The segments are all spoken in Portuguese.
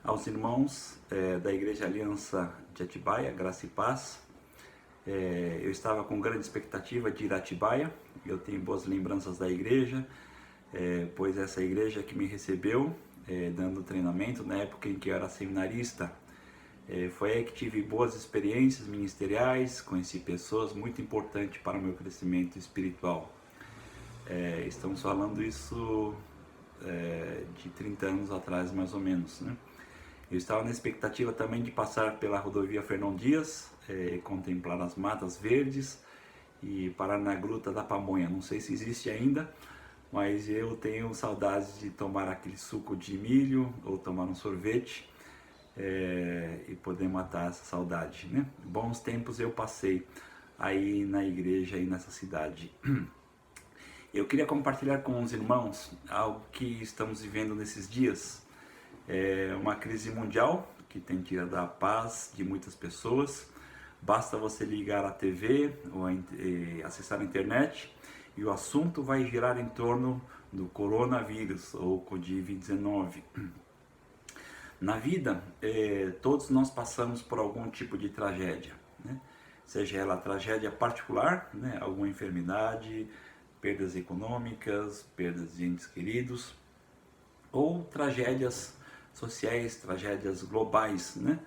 aos irmãos da Igreja Aliança de Atibaia, Graça e Paz. Eu estava com grande expectativa de ir a Atibaia, eu tenho boas lembranças da igreja, pois essa igreja que me recebeu, dando treinamento na época em que eu era seminarista, foi aí que tive boas experiências ministeriais, conheci pessoas muito importantes para o meu crescimento espiritual. Estamos falando isso de 30 anos atrás, mais ou menos, né? Eu estava na expectativa também de passar pela rodovia Fernão Dias, contemplar as matas verdes e parar na Gruta da Pamonha. Não sei se existe ainda, mas eu tenho saudades de tomar aquele suco de milho ou tomar um sorvete e poder matar essa saudade, né? Bons tempos eu passei aí na igreja e nessa cidade. Eu queria compartilhar com os irmãos algo que estamos vivendo nesses dias. É uma crise mundial que tem tirado a paz de muitas pessoas. Basta você ligar a TV ou acessar a internet e o assunto vai girar em torno do coronavírus ou Covid-19. Na vida, todos nós passamos por algum tipo de tragédia, né? Seja ela tragédia particular, né? Alguma enfermidade, perdas econômicas, perdas de entes queridos, ou tragédias sociais, tragédias globais, né?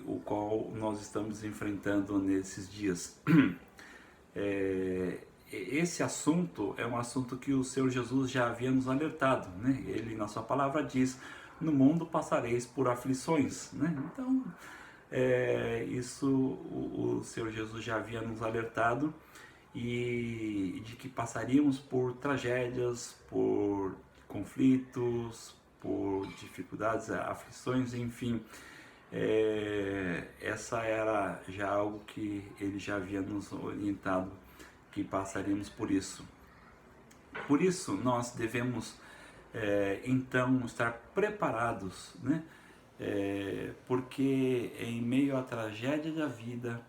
O qual nós estamos enfrentando nesses dias. Esse assunto é um assunto que o Senhor Jesus já havia nos alertado, né? Ele na sua palavra diz: no mundo passareis por aflições, né? Então, isso o Senhor Jesus já havia nos alertado, e de que passaríamos por tragédias, por conflitos, por dificuldades, aflições, enfim. Essa era já algo que ele já havia nos orientado, que passaríamos por isso. Por isso nós devemos então estar preparados, né? Porque em meio à tragédia da vida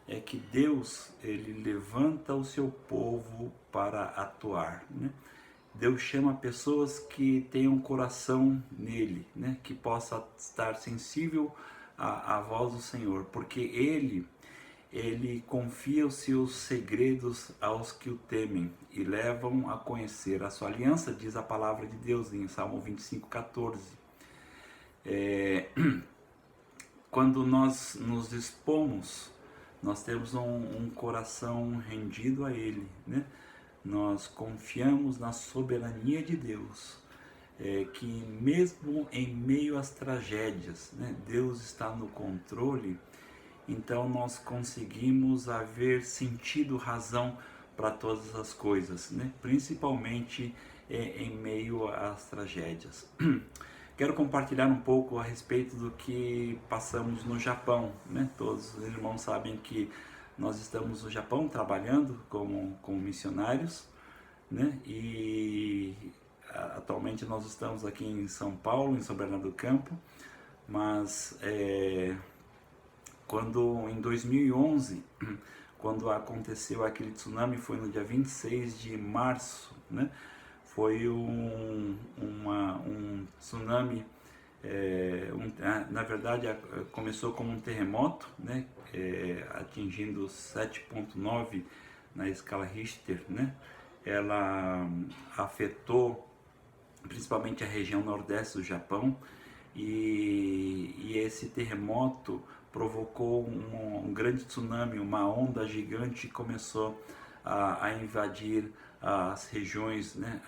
é que Deus ele levanta o seu povo para atuar, né? Deus chama pessoas que tenham coração nele, né? Que possa estar sensível à voz do Senhor, porque ele confia os seus segredos aos que o temem e levam a conhecer a sua aliança, diz a palavra de Deus em Salmo 25:14. Quando nós nos dispomos, nós temos um coração rendido a Ele, né? Nós confiamos na soberania de Deus, que mesmo em meio às tragédias, né, Deus está no controle. Então nós conseguimos haver sentido, razão para todas as coisas, né? Principalmente em meio às tragédias. Quero compartilhar um pouco a respeito do que passamos no Japão, né? Todos os irmãos sabem que nós estamos no Japão trabalhando como missionários, né? E atualmente nós estamos aqui em São Paulo, em São Bernardo do Campo, mas quando em 2011, quando aconteceu aquele tsunami, foi no dia 26 de março, né? Foi um tsunami, na verdade começou como um terremoto, né? Atingindo 7,9 na escala Richter, né? Ela afetou principalmente a região nordeste do Japão, e esse terremoto provocou um grande tsunami, uma onda gigante que começou a invadir as regiões, né,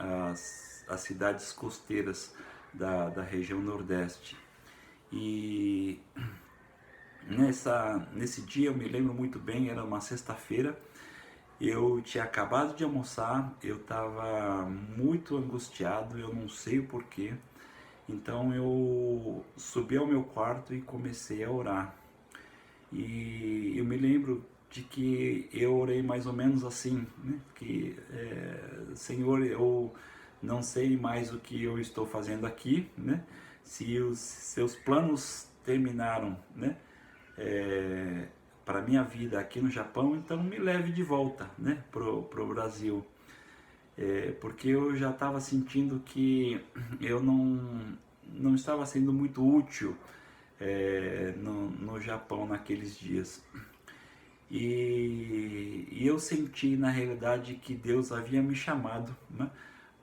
as cidades costeiras da região nordeste. E nesse dia eu me lembro muito bem, era uma sexta-feira, eu tinha acabado de almoçar, eu estava muito angustiado, eu não sei o porquê. Então eu subi ao meu quarto e comecei a orar. E eu me lembro de que eu orei mais ou menos assim, né? Que Senhor, eu não sei mais o que eu estou fazendo aqui, né? Se os seus planos terminaram, né? Para minha vida aqui no Japão, então me leve de volta, né? Pro Brasil. Porque eu já estava sentindo que eu não estava sendo muito útil no Japão naqueles dias. E eu senti na realidade que Deus havia me chamado, né,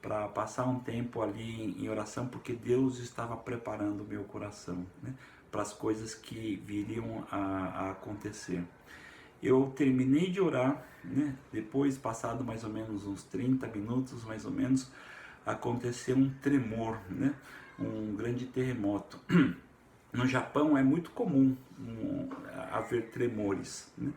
para passar um tempo ali em oração, porque Deus estava preparando o meu coração, né, para as coisas que viriam a acontecer. Eu terminei de orar, né, depois, passado mais ou menos uns 30 minutos, mais ou menos, aconteceu um tremor, né, um grande terremoto. No Japão é muito comum haver tremores, né?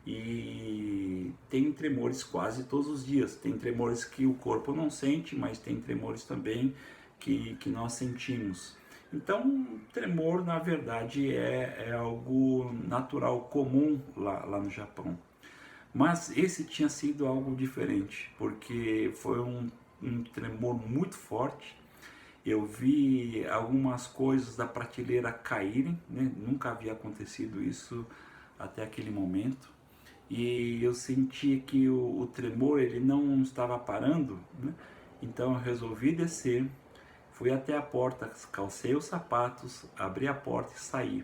E tem tremores quase todos os dias. Tem tremores que o corpo não sente, mas tem tremores também que nós sentimos. Então, tremor na verdade é algo natural, comum lá no Japão. Mas esse tinha sido algo diferente, porque foi um tremor muito forte. Eu vi algumas coisas da prateleira caírem, né? Nunca havia acontecido isso até aquele momento. E eu senti que o tremor ele não estava parando, né? Então eu resolvi descer, fui até a porta, calcei os sapatos, abri a porta e saí.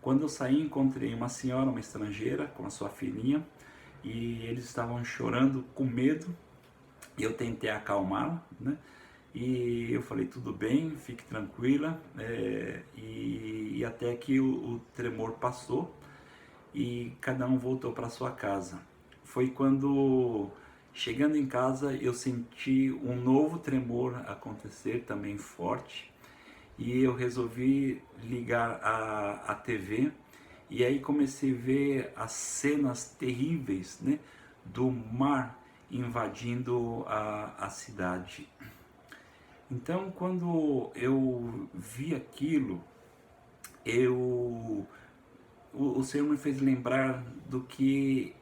Quando eu saí, encontrei uma senhora, uma estrangeira, com a sua filhinha, e eles estavam chorando com medo. E eu tentei acalmá-la, né? E eu falei, tudo bem, fique tranquila, e até que o tremor passou e cada um voltou para sua casa. Foi quando, chegando em casa, eu senti um novo tremor acontecer, também forte, e eu resolvi ligar a TV, e aí comecei a ver as cenas terríveis, né, do mar invadindo a cidade. Então, quando eu vi aquilo, o Senhor me fez lembrar do que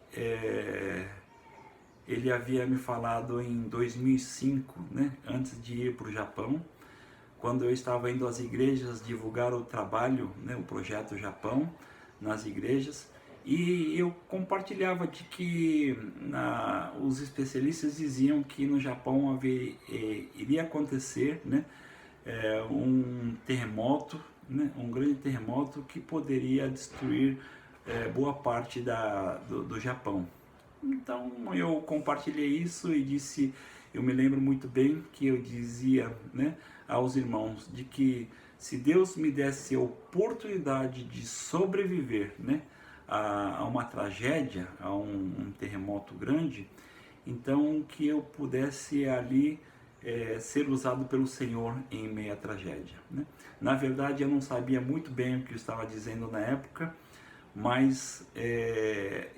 Ele havia me falado em 2005, né, antes de ir para o Japão, quando eu estava indo às igrejas divulgar o trabalho, né, o projeto Japão, nas igrejas, e eu compartilhava de que os especialistas diziam que no Japão iria acontecer, né, um terremoto, né, um grande terremoto que poderia destruir boa parte do Japão. Então eu compartilhei isso e disse, eu me lembro muito bem que eu dizia, né, aos irmãos de que se Deus me desse a oportunidade de sobreviver, né, a uma tragédia, a um terremoto grande, então que eu pudesse ali ser usado pelo Senhor em meio à tragédia, né? Na verdade eu não sabia muito bem o que eu estava dizendo na época, mas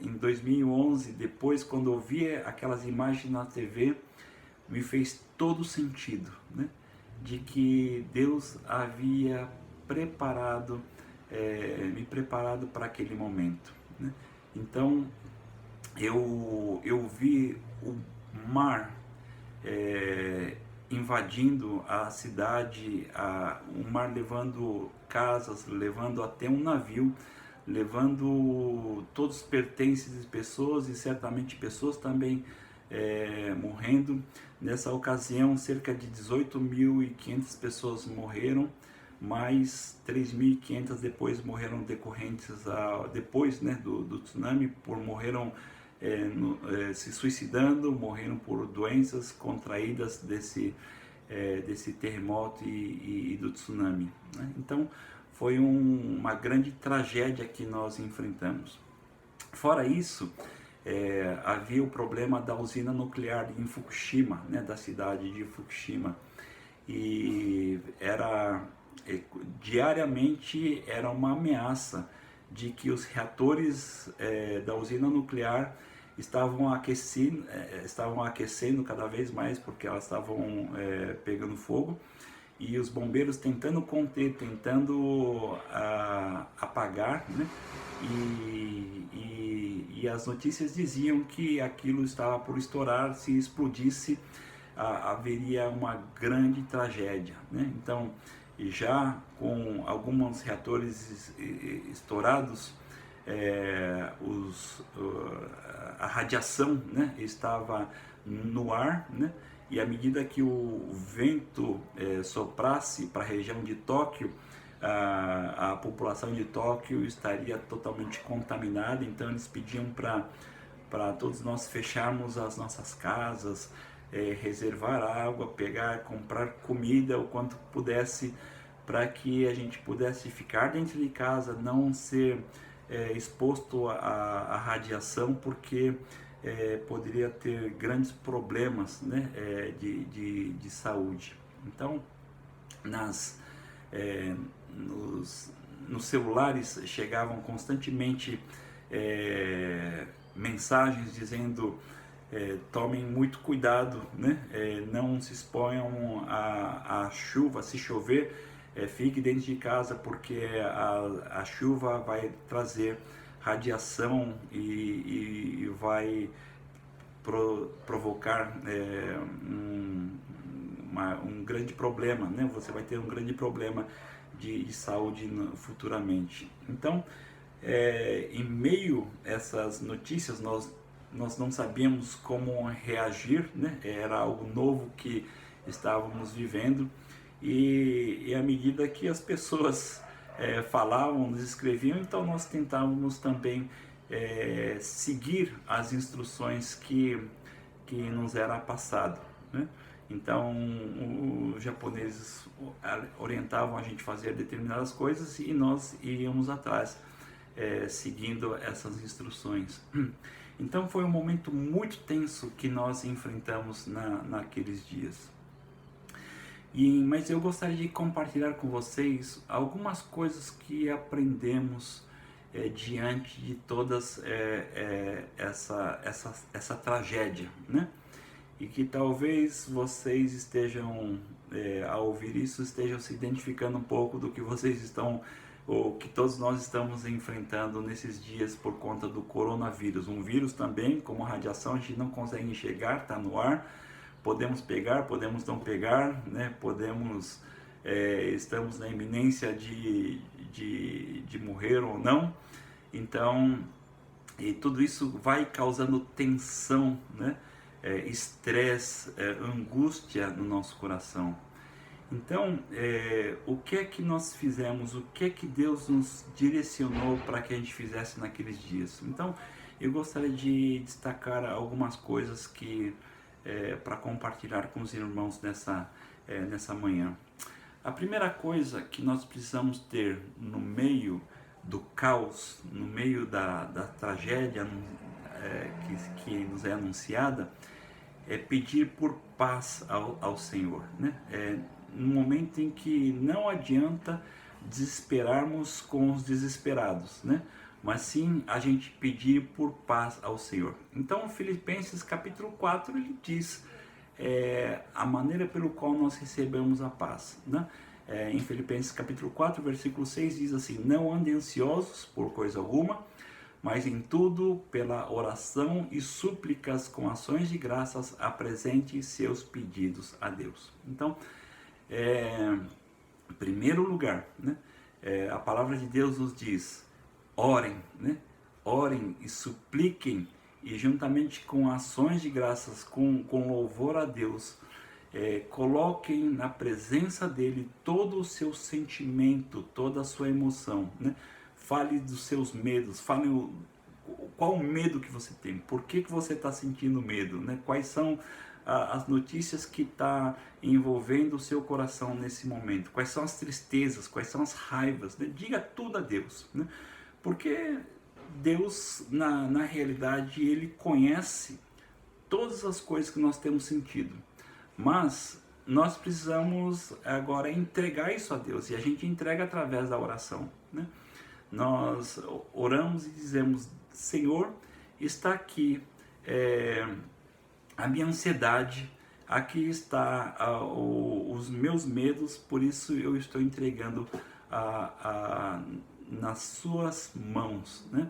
em 2011, depois quando eu vi aquelas imagens na TV, me fez todo sentido, né, de que Deus havia me preparado para aquele momento, né? Então eu vi o mar invadindo a cidade, o mar levando casas, levando até um navio, levando todos os pertences de pessoas e certamente pessoas também morrendo. Nessa ocasião, cerca de 18.500 pessoas morreram, mais 3.500 depois morreram decorrentes depois, né, do tsunami, morreram se suicidando, morreram por doenças contraídas desse terremoto e do tsunami, né? Então foi uma grande tragédia que nós enfrentamos. Fora isso, havia o problema da usina nuclear em Fukushima, né, da cidade de Fukushima, e diariamente era uma ameaça de que os reatores da usina nuclear estavam aquecendo cada vez mais, porque elas estavam pegando fogo, e os bombeiros tentando conter, tentando apagar, né? E as notícias diziam que aquilo estava por estourar, se explodisse haveria uma grande tragédia, né? Então, já com alguns reatores estourados, a radiação, né, estava no ar, né, e à medida que o vento soprasse para a região de Tóquio, a população de Tóquio estaria totalmente contaminada. Então eles pediam para todos nós fecharmos as nossas casas, reservar água, comprar comida o quanto pudesse, para que a gente pudesse ficar dentro de casa, não ser exposto à radiação, porque poderia ter grandes problemas, né, de saúde. Então, nos celulares chegavam constantemente mensagens dizendo: tomem muito cuidado, né? Não se exponham à chuva. Se chover, fique dentro de casa, porque a chuva vai trazer radiação e vai provocar um grande problema, né? Você vai ter um grande problema de saúde futuramente. Então, em meio a essas notícias, nós não sabíamos como reagir, né? Era algo novo que estávamos vivendo, e à medida que as pessoas falavam, nos escreviam, então nós tentávamos também seguir as instruções que nos era passado, né? Então os japoneses orientavam a gente a fazer determinadas coisas e nós íamos atrás, seguindo essas instruções. Então foi um momento muito tenso que nós enfrentamos naqueles dias. Mas eu gostaria de compartilhar com vocês algumas coisas que aprendemos diante de todas essa tragédia, né? E que talvez vocês estejam, ao ouvir isso, estejam se identificando um pouco do que vocês estão, ou que todos nós estamos enfrentando nesses dias por conta do coronavírus. Um vírus também, como a radiação, a gente não consegue enxergar, está no ar, podemos pegar, podemos não pegar, né? Estamos na iminência de morrer ou não. Então, e tudo isso vai causando tensão, né? Estresse, angústia no nosso coração. Então, o que é que nós fizemos? O que é que Deus nos direcionou para que a gente fizesse naqueles dias? Então, eu gostaria de destacar algumas coisas que para compartilhar com os irmãos nessa manhã. A primeira coisa que nós precisamos ter no meio do caos, no meio da tragédia que nos é anunciada, é pedir por paz ao Senhor, né? No momento em que não adianta desesperarmos com os desesperados, né? Mas sim a gente pedir por paz ao Senhor. Então, Filipenses capítulo 4, ele diz a maneira pelo qual nós recebemos a paz, né? Em Filipenses capítulo 4, versículo 6 diz assim: não andem ansiosos por coisa alguma, mas em tudo, pela oração e súplicas com ações de graças, apresente seus pedidos a Deus. Então, em primeiro lugar, né, a palavra de Deus nos diz: orem, né? Orem e supliquem, e juntamente com ações de graças, com louvor a Deus, coloquem na presença dele todo o seu sentimento, toda a sua emoção, né? Fale dos seus medos, fale qual o medo que você tem, por que você está sentindo medo, né? Quais são as notícias que está envolvendo o seu coração nesse momento, quais são as tristezas, quais são as raivas, né? Diga tudo a Deus, né? Porque Deus, na realidade, Ele conhece todas as coisas que nós temos sentido, mas nós precisamos agora entregar isso a Deus, e a gente entrega através da oração, né? Nós oramos e dizemos: Senhor, está aqui a minha ansiedade, aqui está os meus medos, por isso eu estou entregando nas suas mãos, né?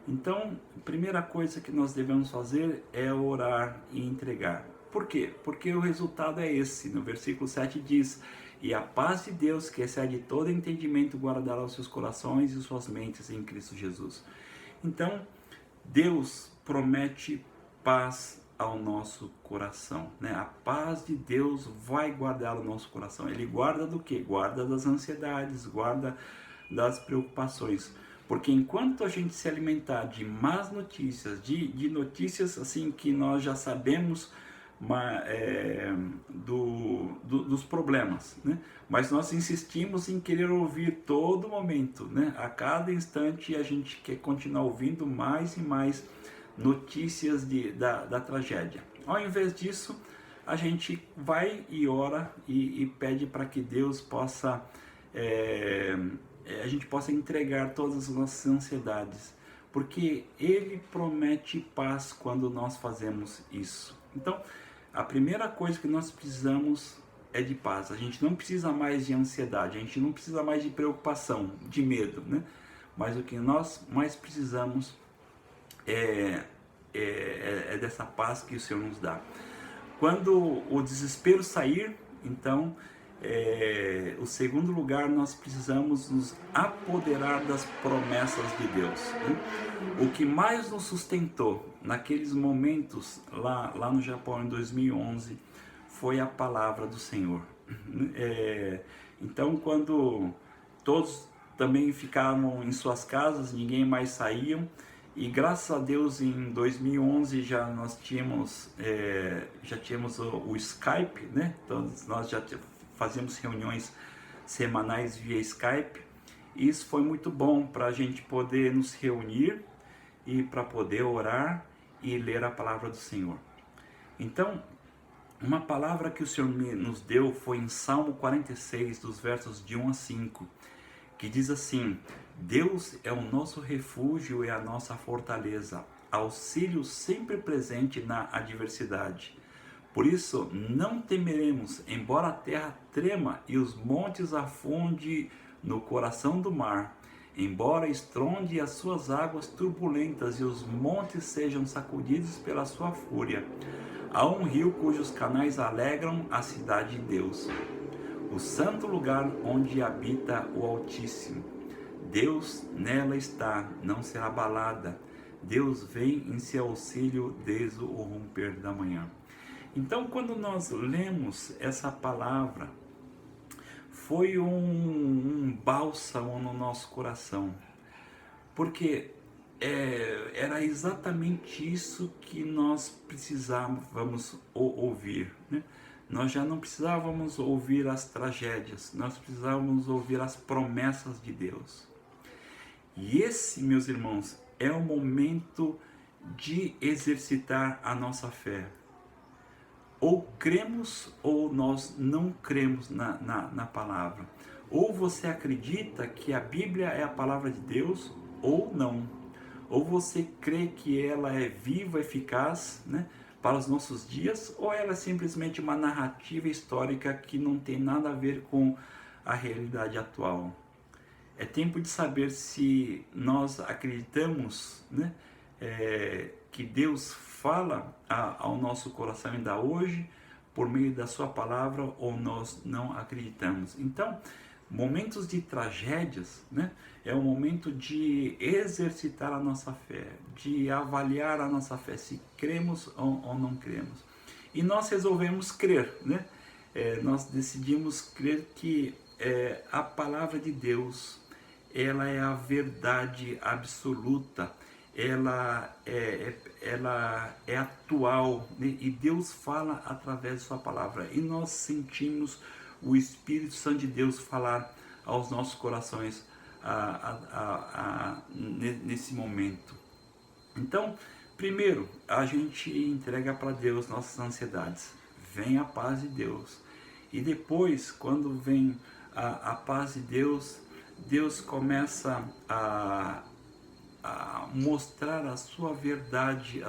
Então, a primeira coisa que nós devemos fazer é orar e entregar. Por quê? Porque o resultado é esse. No versículo 7 diz: e a paz de Deus, que excede todo entendimento, guardará os seus corações e suas mentes em Cristo Jesus. Então, Deus promete paz ao nosso coração, né? A paz de Deus vai guardar o nosso coração. Ele guarda do quê? Guarda das ansiedades, guarda das preocupações. Porque enquanto a gente se alimentar de más notícias, de notícias assim que nós já sabemos dos problemas, né? Mas nós insistimos em querer ouvir todo momento, né? A cada instante a gente quer continuar ouvindo mais e mais notícias da tragédia. Ao invés disso, a gente vai e ora e pede para que Deus possa, a gente possa entregar todas as nossas ansiedades, porque Ele promete paz quando nós fazemos isso. Então, a primeira coisa que nós precisamos é de paz. A gente não precisa mais de ansiedade, a gente não precisa mais de preocupação, de medo, né? Mas o que nós mais precisamos é dessa paz que o Senhor nos dá. Quando o desespero sair, então, o segundo lugar, nós precisamos nos apoderar das promessas de Deus, né? O que mais nos sustentou naqueles momentos lá no Japão em 2011 foi a palavra do Senhor. Então, quando todos também ficavam em suas casas, ninguém mais saíam, e graças a Deus em 2011 nós já tínhamos o Skype, né? Então nós já fazíamos reuniões semanais via Skype, e isso foi muito bom para a gente poder nos reunir e para poder orar e ler a palavra do Senhor. Então, uma palavra que o Senhor nos deu foi em Salmo 46, dos versos de 1 a 5, que diz assim: Deus é o nosso refúgio e a nossa fortaleza, auxílio sempre presente na adversidade. Por isso não temeremos, embora a terra trema e os montes afundem no coração do mar, embora estronde as suas águas turbulentas e os montes sejam sacudidos pela sua fúria. Há um rio cujos canais alegram a cidade de Deus, o santo lugar onde habita o Altíssimo. Deus nela está, não será abalada. Deus vem em seu auxílio desde o romper da manhã. Então, quando nós lemos essa palavra, foi um bálsamo no nosso coração, porque era exatamente isso que nós precisávamos ouvir, né? Nós já não precisávamos ouvir as tragédias, nós precisávamos ouvir as promessas de Deus. E esse, meus irmãos, é o momento de exercitar a nossa fé. Ou cremos ou nós não cremos na palavra. Ou você acredita que a Bíblia é a palavra de Deus ou não. Ou você crê que ela é viva, eficaz, né, para os nossos dias, ou ela é simplesmente uma narrativa histórica que não tem nada a ver com a realidade atual. É tempo de saber se nós acreditamos, né, que Deus fala ao nosso coração ainda hoje, por meio da sua palavra, ou nós não acreditamos. Então, momentos de tragédias, né, é o momento de exercitar a nossa fé, de avaliar a nossa fé, se cremos ou não cremos. E nós resolvemos crer, né? Nós decidimos crer que a palavra de Deus, ela é a verdade absoluta, ela é atual, né? E Deus fala através de sua palavra, e nós sentimos o Espírito Santo de Deus falar aos nossos corações nesse momento. Então, primeiro, a gente entrega para Deus nossas ansiedades, vem a paz de Deus, e depois, quando vem a paz de Deus, Deus começa a mostrar a sua verdade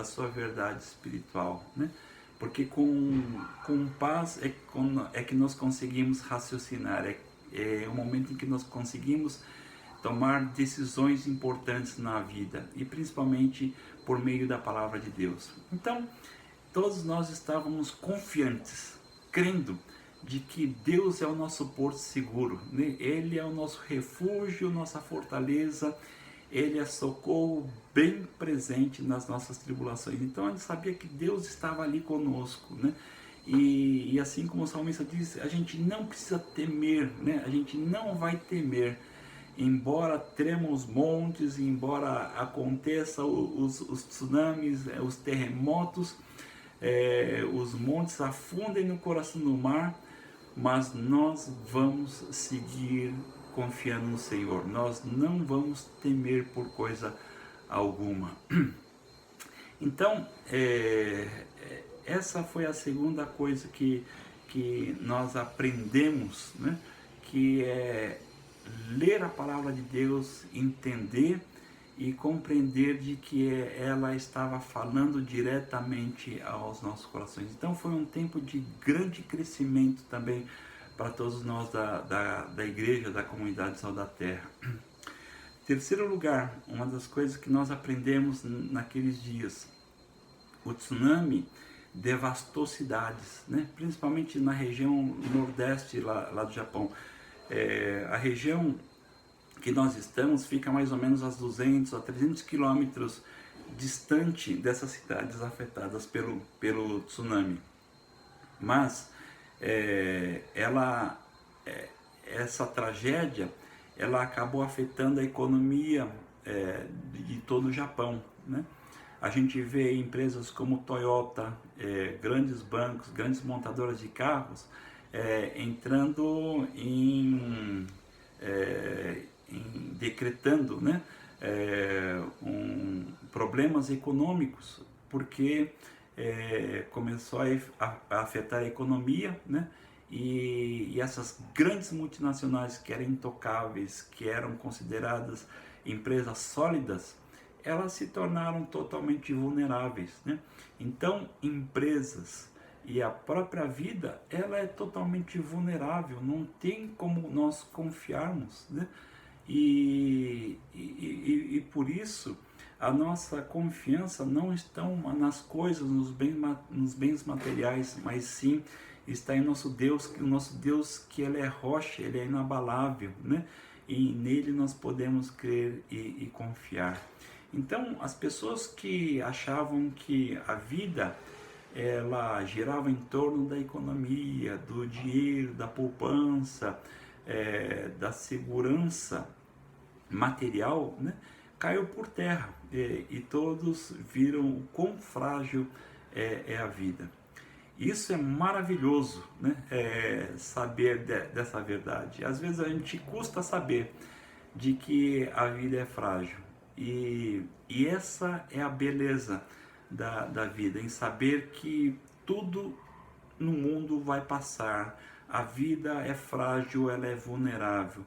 espiritual, né? Porque com paz é que nós conseguimos raciocinar, é o momento em que nós conseguimos tomar decisões importantes na vida, e principalmente por meio da palavra de Deus. Então, todos nós estávamos confiantes, crendo de que Deus é o nosso porto seguro, né? Ele é o nosso refúgio, nossa fortaleza, Ele é socorro bem presente nas nossas tribulações. Então ele sabia que Deus estava ali conosco, né? E assim como o salmista diz, a gente não precisa temer, né? A gente não vai temer, embora tremam os montes, embora aconteça os tsunamis, os terremotos, os montes afundem no coração do mar, mas nós vamos seguir confiando no Senhor. Nós não vamos temer por coisa alguma. Então, essa foi a segunda coisa que nós aprendemos, né? Que é ler a palavra de Deus, entender e compreender de que ela estava falando diretamente aos nossos corações. Então foi um tempo de grande crescimento também para todos nós da igreja, da comunidade Sal da Terra. Terceiro lugar, uma das coisas que nós aprendemos naqueles dias, o tsunami devastou cidades, né? Principalmente na região nordeste lá do Japão. A região que nós estamos fica mais ou menos a 200 a 300 quilômetros distante dessas cidades afetadas pelo tsunami. Mas essa tragédia ela acabou afetando a economia de todo o Japão, né? A gente vê empresas como Toyota, grandes bancos, grandes montadoras de carros entrando decretando, né, problemas econômicos, porque começou a afetar a economia, né, e essas grandes multinacionais que eram intocáveis, que eram consideradas empresas sólidas, elas se tornaram totalmente vulneráveis, né? Então, empresas e a própria vida, ela é totalmente vulnerável, não tem como nós confiarmos, né? E por isso a nossa confiança não está nas coisas, nos bens materiais, mas sim está em nosso Deus, o nosso Deus que ele é rocha, ele é inabalável, né? E nele nós podemos crer e confiar. Então as pessoas que achavam que a vida ela girava em torno da economia, do dinheiro, da poupança, da segurança material, né, caiu por terra e todos viram o quão frágil é a vida. Isso é maravilhoso, né, saber dessa verdade. Às vezes a gente custa saber de que a vida é frágil e essa é a beleza da vida, em saber que tudo no mundo vai passar, a vida é frágil, ela é vulnerável.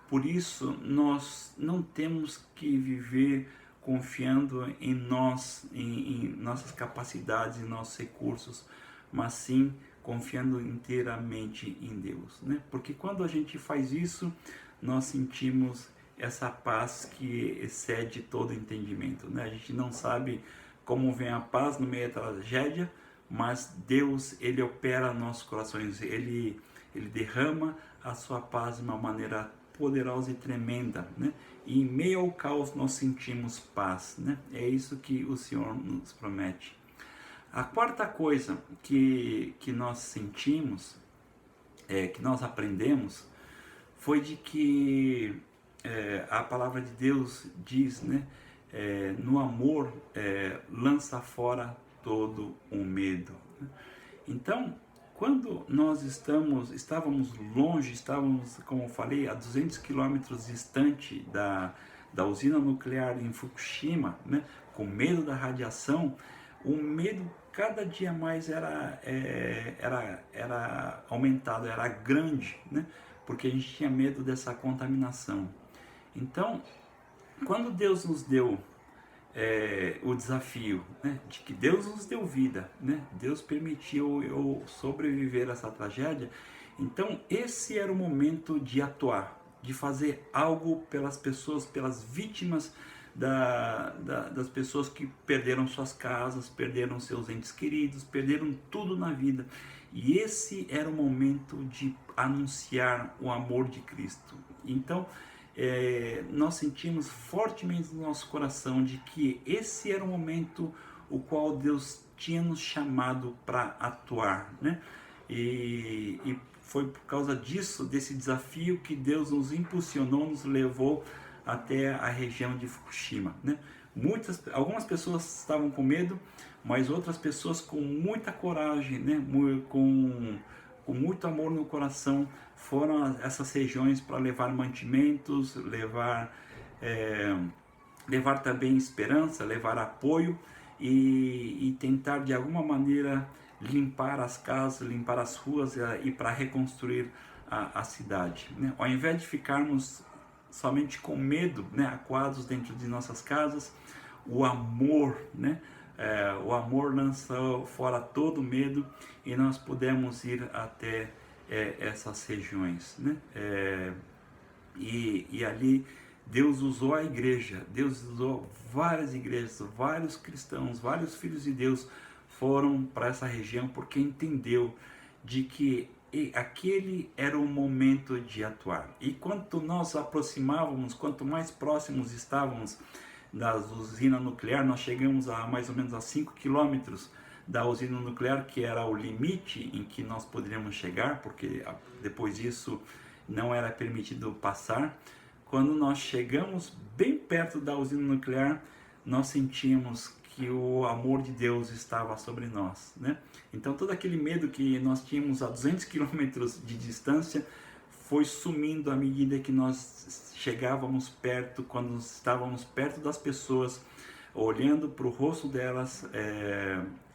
Por isso nós não temos que viver confiando em nós, em nossas capacidades, em nossos recursos, mas sim confiando inteiramente em Deus, né? Porque quando a gente faz isso, nós sentimos essa paz que excede todo entendimento, né? A gente não sabe como vem a paz no meio da tragédia, mas Deus, ele opera nos nossos corações, ele derrama a sua paz de uma maneira poderosa e tremenda, né? E em meio ao caos nós sentimos paz, né? É isso que o Senhor nos promete. A quarta coisa que nós sentimos, que nós aprendemos, foi de que a palavra de Deus diz, né? No amor lança fora todo o medo. Então, quando nós estávamos longe, estávamos, como eu falei, a 200 quilômetros distante da usina nuclear em Fukushima, né, com medo da radiação, o medo cada dia mais era aumentado, era grande, né, porque a gente tinha medo dessa contaminação. Então, quando Deus nos deu o desafio, né, de que Deus nos deu vida, né, Deus permitiu eu sobreviver a essa tragédia, então esse era o momento de atuar, de fazer algo pelas pessoas, pelas vítimas das pessoas que perderam suas casas, perderam seus entes queridos, perderam tudo na vida. E esse era o momento de anunciar o amor de Cristo. Então, nós sentimos fortemente no nosso coração de que esse era o momento o qual Deus tinha nos chamado para atuar, né? E foi por causa disso, desse desafio, que Deus nos impulsionou, nos levou até a região de Fukushima, né? Algumas pessoas estavam com medo, mas outras pessoas com muita coragem, né? Com muito amor no coração, foram a essas regiões para levar mantimentos, levar também esperança, levar apoio e tentar de alguma maneira limpar as casas, limpar as ruas e para reconstruir a cidade, né? Ao invés de ficarmos somente com medo, né, acuados dentro de nossas casas, o amor, né? O amor lança fora todo medo e nós pudemos ir até essas regiões, né? E ali Deus usou a igreja, Deus usou várias igrejas, vários cristãos, vários filhos de Deus foram para essa região porque entendeu de que aquele era o momento de atuar. E quanto nós aproximávamos, quanto mais próximos estávamos da usina nuclear, nós chegamos a mais ou menos a 5 quilômetros da usina nuclear, que era o limite em que nós poderíamos chegar, porque depois disso não era permitido passar. Quando nós chegamos bem perto da usina nuclear, nós sentimos que o amor de Deus estava sobre nós, né? Então todo aquele medo que nós tínhamos a 200 quilômetros de distância foi sumindo à medida que nós chegávamos perto, quando estávamos perto das pessoas, olhando para o rosto delas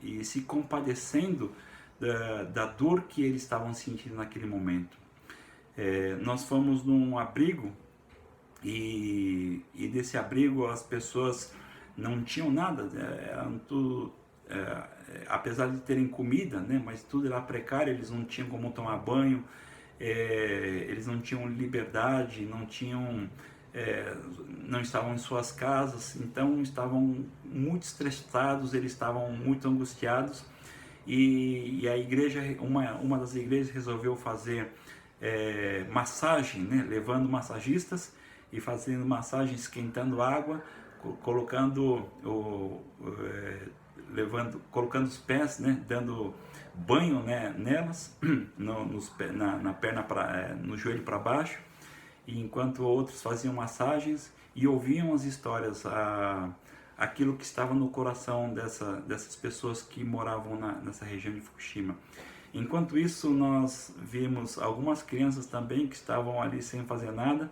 e se compadecendo da dor que eles estavam sentindo naquele momento. Nós fomos num abrigo e desse abrigo as pessoas não tinham nada, eram tudo, apesar de terem comida, né, mas tudo era precário, eles não tinham como tomar banho, eles não tinham liberdade, não estavam em suas casas, então estavam muito estressados, eles estavam muito angustiados e a igreja, uma das igrejas resolveu fazer massagem, né, levando massagistas e fazendo massagem, esquentando água, colocando os pés, né, dando banho, né, nelas, na perna, no joelho para baixo, e enquanto outros faziam massagens e ouviam as histórias, aquilo que estava no coração dessas pessoas que moravam nessa região de Fukushima. Enquanto isso, nós vimos algumas crianças também que estavam ali sem fazer nada,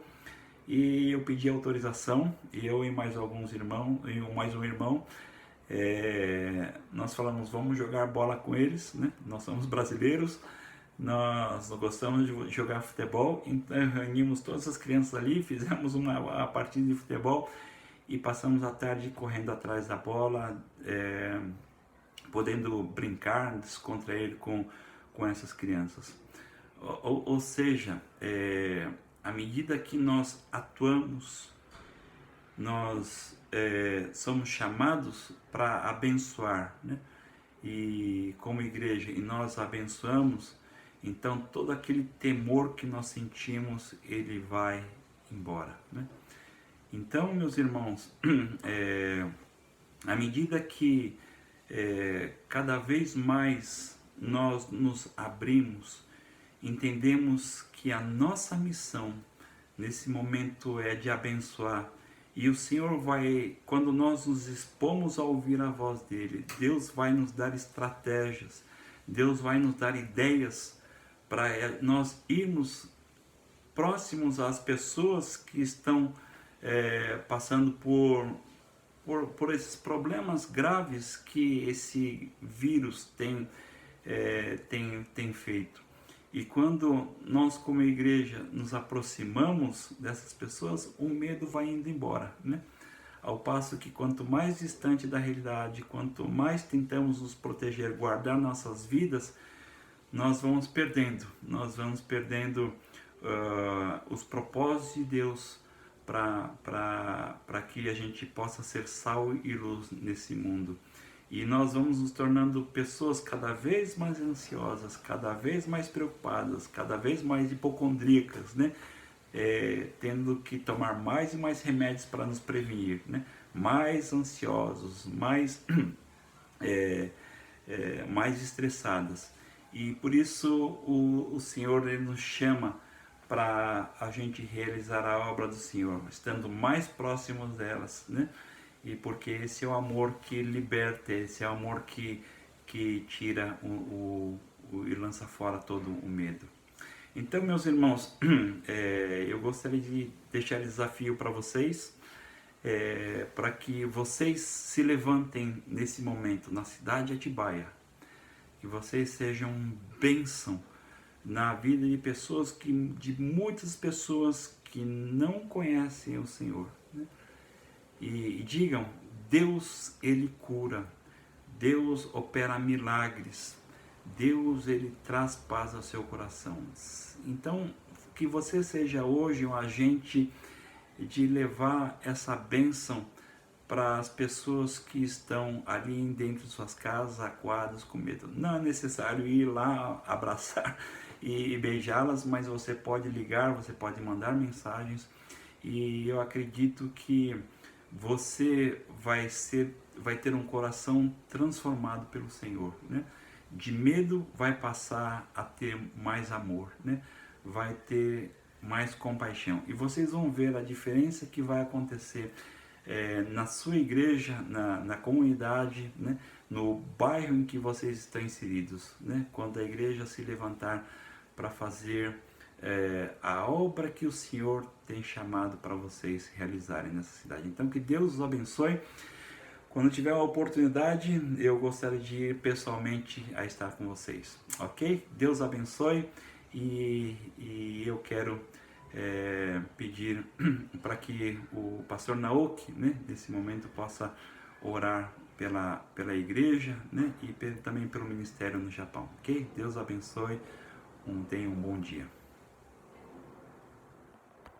e eu pedi autorização, e eu e mais alguns irmãos, e mais um irmão, nós falamos, vamos jogar bola com eles, né? Nós somos brasileiros, nós gostamos de jogar futebol, então reunimos todas as crianças ali, fizemos uma partida de futebol e passamos a tarde correndo atrás da bola, podendo brincar, descontrair com essas crianças. Ou seja, à medida que nós atuamos, nós somos chamados para abençoar, né? E como igreja, e nós abençoamos, então todo aquele temor que nós sentimos, ele vai embora, né? Então, meus irmãos, à medida que cada vez mais nós nos abrimos, entendemos que a nossa missão nesse momento é de abençoar. E o Senhor vai, quando nós nos expomos a ouvir a voz dele, Deus vai nos dar estratégias, Deus vai nos dar ideias para nós irmos próximos às pessoas que estão passando por esses problemas graves que esse vírus tem feito. E quando nós como igreja nos aproximamos dessas pessoas, o medo vai indo embora, né? Ao passo que quanto mais distante da realidade, quanto mais tentamos nos proteger, guardar nossas vidas, nós vamos perdendo os propósitos de Deus para que a gente possa ser sal e luz nesse mundo. E nós vamos nos tornando pessoas cada vez mais ansiosas, cada vez mais preocupadas, cada vez mais hipocondríacas, né? tendo que tomar mais e mais remédios para nos prevenir, né? Mais ansiosos, mais estressadas. E por isso o Senhor ele nos chama para a gente realizar a obra do Senhor, estando mais próximos delas, né? E porque esse é o amor que liberta, esse é o amor que tira e lança fora todo o medo. Então, meus irmãos, eu gostaria de deixar desafio para vocês, para que vocês se levantem nesse momento na cidade de Atibaia, que vocês sejam bênção na vida de muitas pessoas que não conhecem o Senhor, né? E digam: Deus ele cura, Deus opera milagres, Deus ele traz paz ao seu coração. Então, que você seja hoje um agente de levar essa bênção para as pessoas que estão ali dentro de suas casas, acuadas com medo. Não é necessário ir lá abraçar e beijá-las, mas você pode ligar, você pode mandar mensagens, e eu acredito que você vai ter um coração transformado pelo Senhor, né? De medo vai passar a ter mais amor, né? Vai ter mais compaixão, e vocês vão ver a diferença que vai acontecer na sua igreja, na comunidade, né? No bairro em que vocês estão inseridos, né? Quando a igreja se levantar para fazer a obra que o Senhor tem chamado para vocês realizarem nessa cidade. Então, que Deus os abençoe. Quando tiver a oportunidade, eu gostaria de ir pessoalmente a estar com vocês, ok? Deus abençoe, e eu quero pedir para que o pastor Naoki, né, nesse momento, possa orar pela igreja, né, e também pelo ministério no Japão, ok? Deus abençoe, tenha um bom dia.